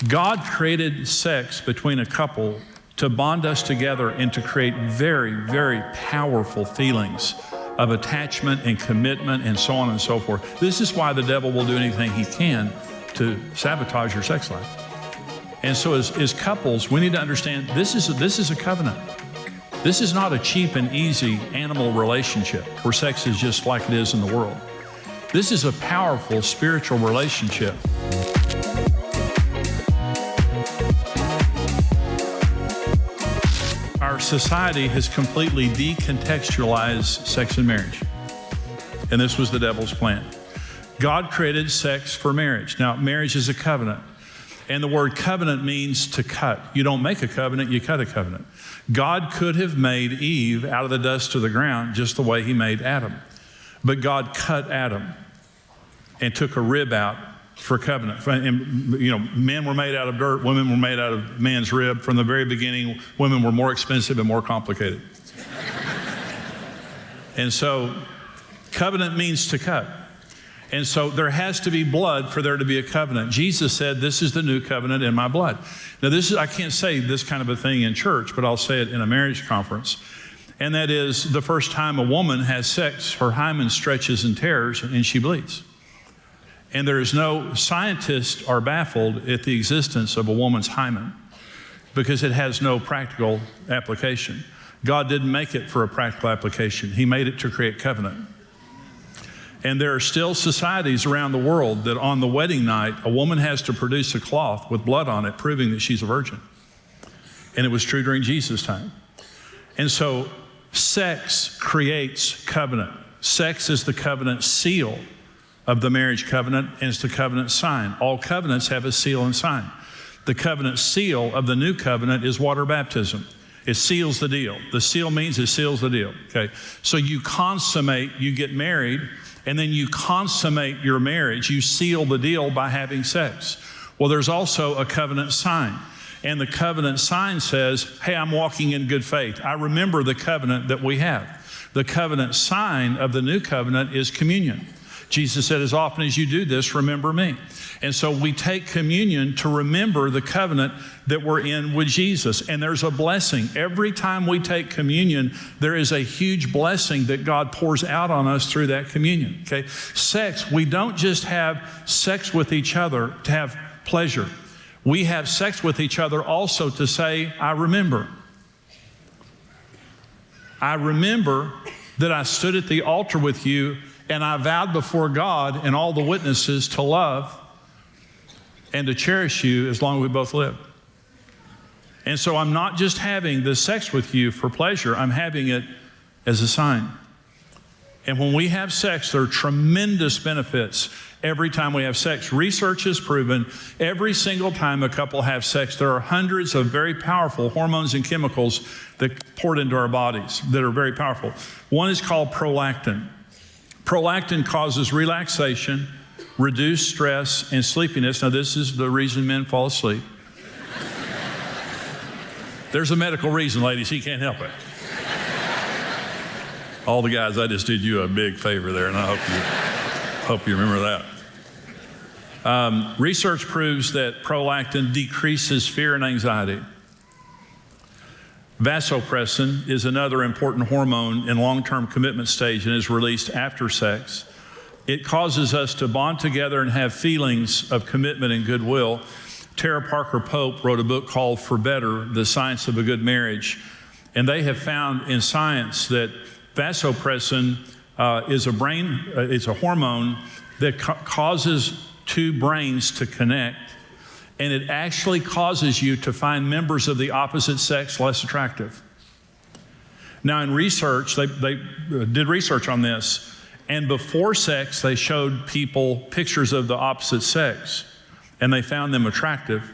God created sex between a couple to bond us together and to create very, very powerful feelings of attachment and commitment and so on and so forth. This is why the devil will do anything he can to sabotage your sex life. And so as couples, we need to understand this is a covenant. This is not a cheap and easy animal relationship where sex is just like it is in the world. This is a powerful spiritual relationship. Our society has completely decontextualized sex and marriage. And this was the devil's plan. God created sex for marriage. Now, marriage is a covenant. And the word covenant means to cut. You don't make a covenant, you cut a covenant. God could have made Eve out of the dust of the ground just the way he made Adam. But God cut Adam and took a rib out for covenant. And, you know, men were made out of dirt, women were made out of man's rib. From the very beginning, women were more expensive and more complicated. And so covenant means to cut. And so there has to be blood for there to be a covenant. Jesus said, this is the new covenant in my blood. Now I can't say this kind of a thing in church, but I'll say it in a marriage conference. And that is the first time a woman has sex, her hymen stretches and tears and she bleeds. And there is no scientists are baffled at the existence of a woman's hymen because it has no practical application. God didn't make it for a practical application. He made it to create covenant. And there are still societies around the world that on the wedding night, a woman has to produce a cloth with blood on it, proving that she's a virgin. And it was true during Jesus' time. And so sex creates covenant. Sex is the covenant seal of the marriage covenant, and it's the covenant sign. All covenants have a seal and sign. The covenant seal of the new covenant is water baptism. It seals the deal. The seal means it seals the deal, okay? So you consummate, you get married, and then you consummate your marriage. You seal the deal by having sex. Well, there's also a covenant sign. And the covenant sign says, hey, I'm walking in good faith. I remember the covenant that we have. The covenant sign of the new covenant is communion. Jesus said, as often as you do this, remember me. And so we take communion to remember the covenant that we're in with Jesus. And there's a blessing. Every time we take communion, there is a huge blessing that God pours out on us through that communion, okay? Sex, we don't just have sex with each other to have pleasure. We have sex with each other also to say, I remember. I remember that I stood at the altar with you and I vowed before God and all the witnesses to love and to cherish you as long as we both live. And so I'm not just having the sex with you for pleasure, I'm having it as a sign. And when we have sex, there are tremendous benefits every time we have sex. Research has proven every single time a couple have sex, there are hundreds of very powerful hormones and chemicals that pour into our bodies that are very powerful. One is called prolactin. Prolactin causes relaxation, reduced stress, and sleepiness. Now, this is the reason men fall asleep. There's a medical reason, ladies. He can't help it. All the guys, I just did you a big favor there, and I hope you remember that. Research proves that prolactin decreases fear and anxiety. Vasopressin is another important hormone in long-term commitment stage and is released after sex. It causes us to bond together and have feelings of commitment and goodwill. Tara Parker Pope wrote a book called For Better, The Science of a Good Marriage. And they have found in science that vasopressin is a hormone that causes two brains to connect. And it actually causes you to find members of the opposite sex less attractive. Now in research, they did research on this, and before sex, they showed people pictures of the opposite sex, and they found them attractive.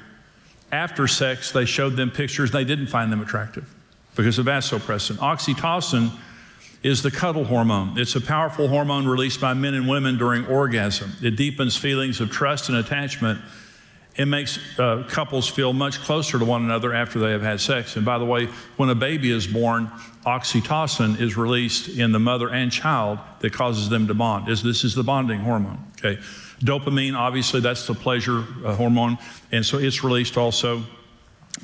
After sex, they showed them pictures, they didn't find them attractive because of vasopressin. Oxytocin is the cuddle hormone. It's a powerful hormone released by men and women during orgasm. It deepens feelings of trust and attachment. It makes couples feel much closer to one another after they have had sex. And by the way, when a baby is born, oxytocin is released in the mother and child that causes them to bond. This is the bonding hormone, okay? Dopamine, obviously, that's the pleasure hormone. And so it's released also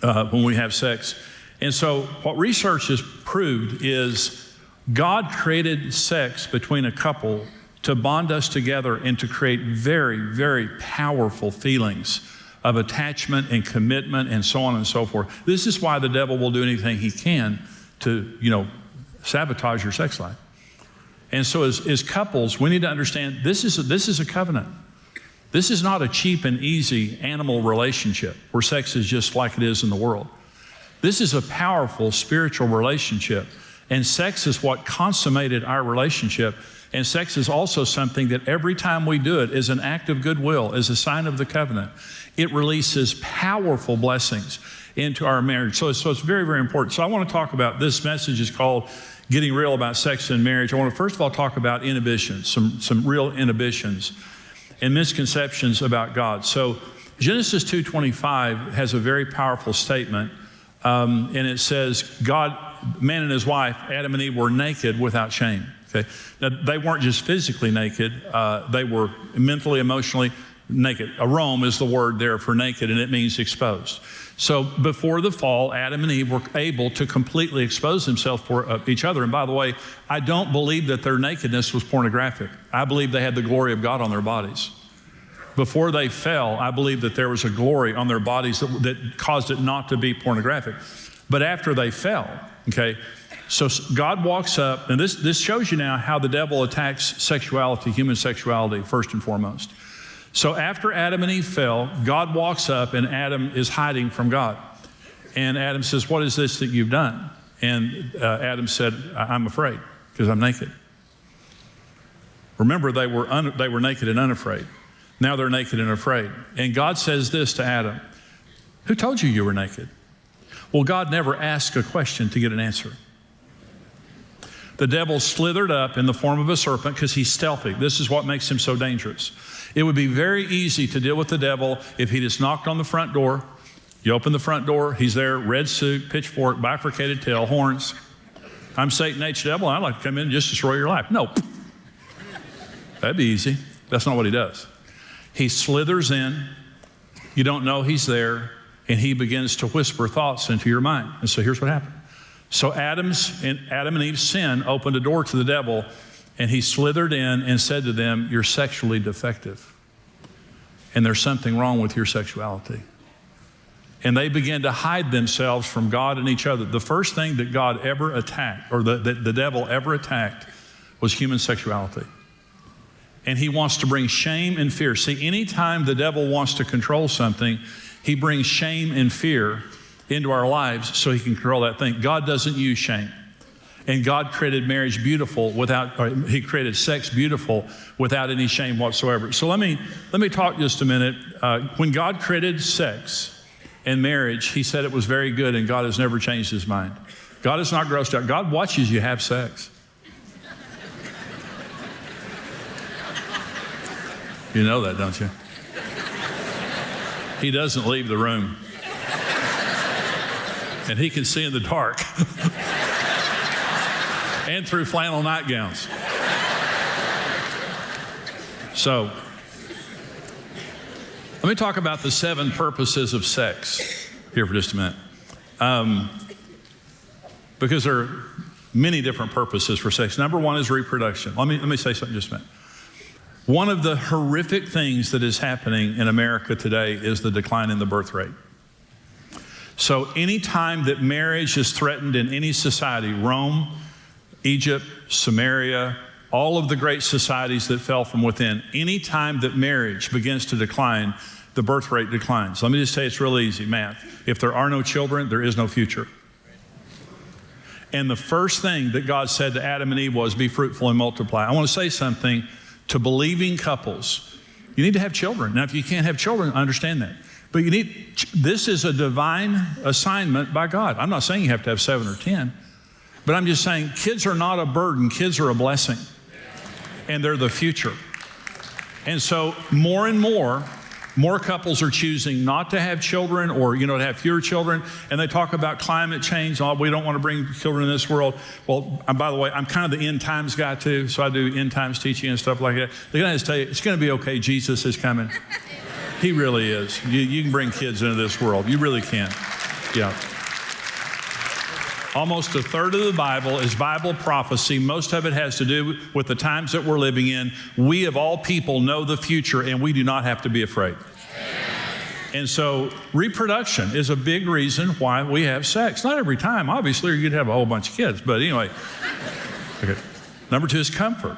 when we have sex. And so what research has proved is God created sex between a couple to bond us together and to create very, very powerful feelings of attachment and commitment and so on and so forth. This is why the devil will do anything he can to, sabotage your sex life. And so as couples, we need to understand this is a covenant. This is not a cheap and easy animal relationship where sex is just like it is in the world. This is a powerful spiritual relationship. And sex is what consummated our relationship. And sex is also something that every time we do it is an act of goodwill, is a sign of the covenant. It releases powerful blessings into our marriage. So it's very, very important. So I want to talk about, this message is called Getting Real About Sex and Marriage. I want to first of all talk about inhibitions, some real inhibitions and misconceptions about God. So Genesis 2:25 has a very powerful statement, and it says, God, man and his wife, Adam and Eve, were naked without shame. Okay. Now, they weren't just physically naked, they were mentally, emotionally naked. Arome is the word there for naked, and it means exposed. So before the fall, Adam and Eve were able to completely expose themselves for each other. And by the way, I don't believe that their nakedness was pornographic. I believe they had the glory of God on their bodies. Before they fell, I believe that there was a glory on their bodies that caused it not to be pornographic. But after they fell, okay, so God walks up, and this shows you now how the devil attacks sexuality, human sexuality, first and foremost. So after Adam and Eve fell, God walks up, and Adam is hiding from God. And Adam says, what is this that you've done? And Adam said, I'm afraid because I'm naked. Remember, they were naked and unafraid. Now they're naked and afraid. And God says this to Adam, who told you were naked? Well, God never asked a question to get an answer. The devil slithered up in the form of a serpent because he's stealthy. This is what makes him so dangerous. It would be very easy to deal with the devil if he just knocked on the front door. You open the front door, he's there, red suit, pitchfork, bifurcated tail, horns. I'm Satan, H devil, I'd like to come in and just destroy your life. No. That'd be easy. That's not what he does. He slithers in, you don't know he's there, and he begins to whisper thoughts into your mind. And so here's what happened. So Adam and Eve's sin opened a door to the devil, and he slithered in and said to them, you're sexually defective, and there's something wrong with your sexuality. And they began to hide themselves from God and each other. The first thing that God ever attacked, or the devil ever attacked, was human sexuality. And he wants to bring shame and fear. See, anytime the devil wants to control something, he brings shame and fear into our lives so he can control that thing. God doesn't use shame. And God created marriage beautiful he created sex beautiful without any shame whatsoever. So let me talk just a minute. When God created sex and marriage, he said it was very good, and God has never changed his mind. God is not grossed out. God watches you have sex. You know that, don't you? He doesn't leave the room. And he can see in the dark and through flannel nightgowns. So, let me talk about the 7 purposes of sex here for just a minute. Because there are many different purposes for sex. Number 1 is reproduction. Let me say something just a minute. One of the horrific things that is happening in America today is the decline in the birth rate. So any time that marriage is threatened in any society, Rome, Egypt, Samaria, all of the great societies that fell from within, any time that marriage begins to decline, the birth rate declines. Let me just say it's real easy math. If there are no children, there is no future. And the first thing that God said to Adam and Eve was, be fruitful and multiply. I want to say something to believing couples. You need to have children. Now, if you can't have children, understand that. But this is a divine assignment by God. I'm not saying you have to have 7 or 10, but I'm just saying kids are not a burden. Kids are a blessing, and they're the future. And so more and more, More couples are choosing not to have children or, to have fewer children. And they talk about climate change. Oh, we don't want to bring children in this world. Well, by the way, I'm kind of the end times guy too. So I do end times teaching and stuff like that. They're going to tell you, it's going to be okay. Jesus is coming. He really is. You can bring kids into this world. You really can. Yeah. Almost a third of the Bible is Bible prophecy. Most of it has to do with the times that we're living in. We of all people know the future, and we do not have to be afraid. And so reproduction is a big reason why we have sex. Not every time, obviously, or you'd have a whole bunch of kids. But anyway, okay. Number 2 is comfort.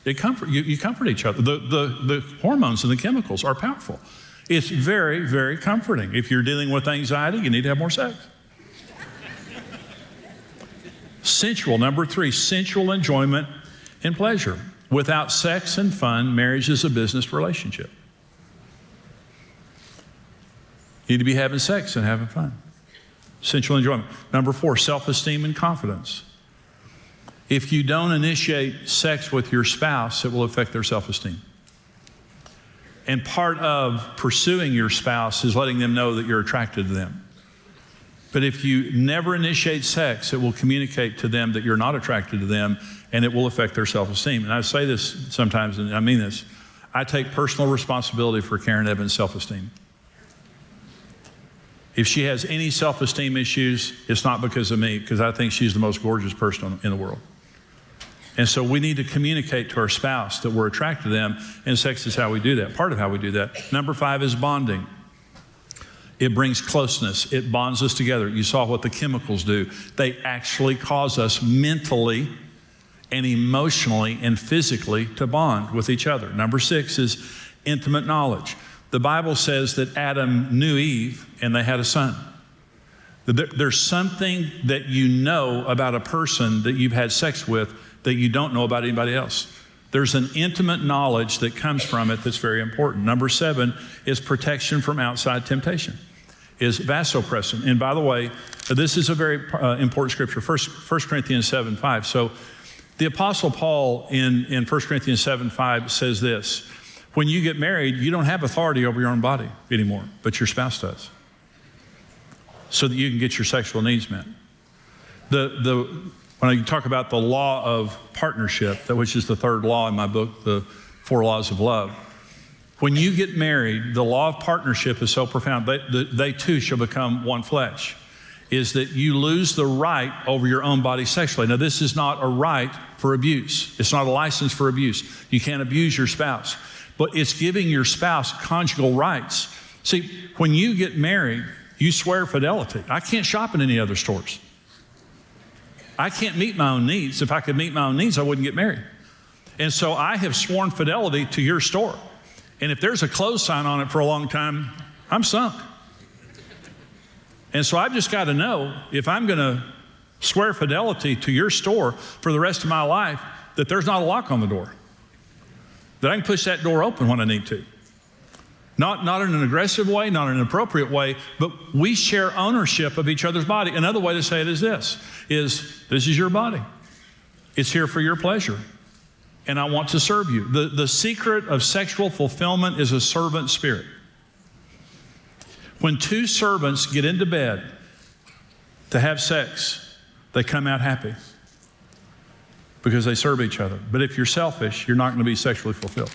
You comfort each other. The hormones and the chemicals are powerful. It's very, very comforting. If you're dealing with anxiety, you need to have more sex. Sensual, number 3, sensual enjoyment and pleasure. Without sex and fun, marriage is a business relationship. You need to be having sex and having fun. Sensual enjoyment. Number 4, self-esteem and confidence. If you don't initiate sex with your spouse, it will affect their self-esteem. And part of pursuing your spouse is letting them know that you're attracted to them. But if you never initiate sex, it will communicate to them that you're not attracted to them, and it will affect their self-esteem. And I say this sometimes, and I mean this. I take personal responsibility for Karen Evans' self-esteem. If she has any self-esteem issues, it's not because of me, because I think she's the most gorgeous person in the world. And so we need to communicate to our spouse that we're attracted to them, and sex is how we do that, part of how we do that. Number 5 is bonding. It brings closeness. It bonds us together. You saw what the chemicals do. They actually cause us mentally and emotionally and physically to bond with each other. Number 6 is intimate knowledge. The Bible says that Adam knew Eve and they had a son. There's something that you know about a person that you've had sex with that you don't know about anybody else. There's an intimate knowledge that comes from it that's very important. Number 7 is protection from outside temptation, is vasopressin. And by the way, this is a very important scripture, 1 Corinthians 7:5. So the Apostle Paul in 1 Corinthians 7:5 says this: when you get married, you don't have authority over your own body anymore, but your spouse does, so that you can get your sexual needs met. When I talk about the law of partnership, which is the 3rd law in my book, the 4 Laws of Love, when you get married, the law of partnership is so profound. They two shall become one flesh, is that you lose the right over your own body sexually. Now, this is not a right for abuse. It's not a license for abuse. You can't abuse your spouse, but it's giving your spouse conjugal rights. See, when you get married, you swear fidelity. I can't shop in any other stores. I can't meet my own needs. If I could meet my own needs, I wouldn't get married. And so I have sworn fidelity to your store. And if there's a close sign on it for a long time, I'm sunk. And so I've just got to know, if I'm going to swear fidelity to your store for the rest of my life, that there's not a lock on the door, that I can push that door open when I need to. Not in an aggressive way, not in an appropriate way, but we share ownership of each other's body. Another way to say it is this is your body. It's here for your pleasure, and I want to serve you. The secret of sexual fulfillment is a servant spirit. When 2 servants get into bed to have sex, they come out happy because they serve each other. But if you're selfish, you're not going to be sexually fulfilled.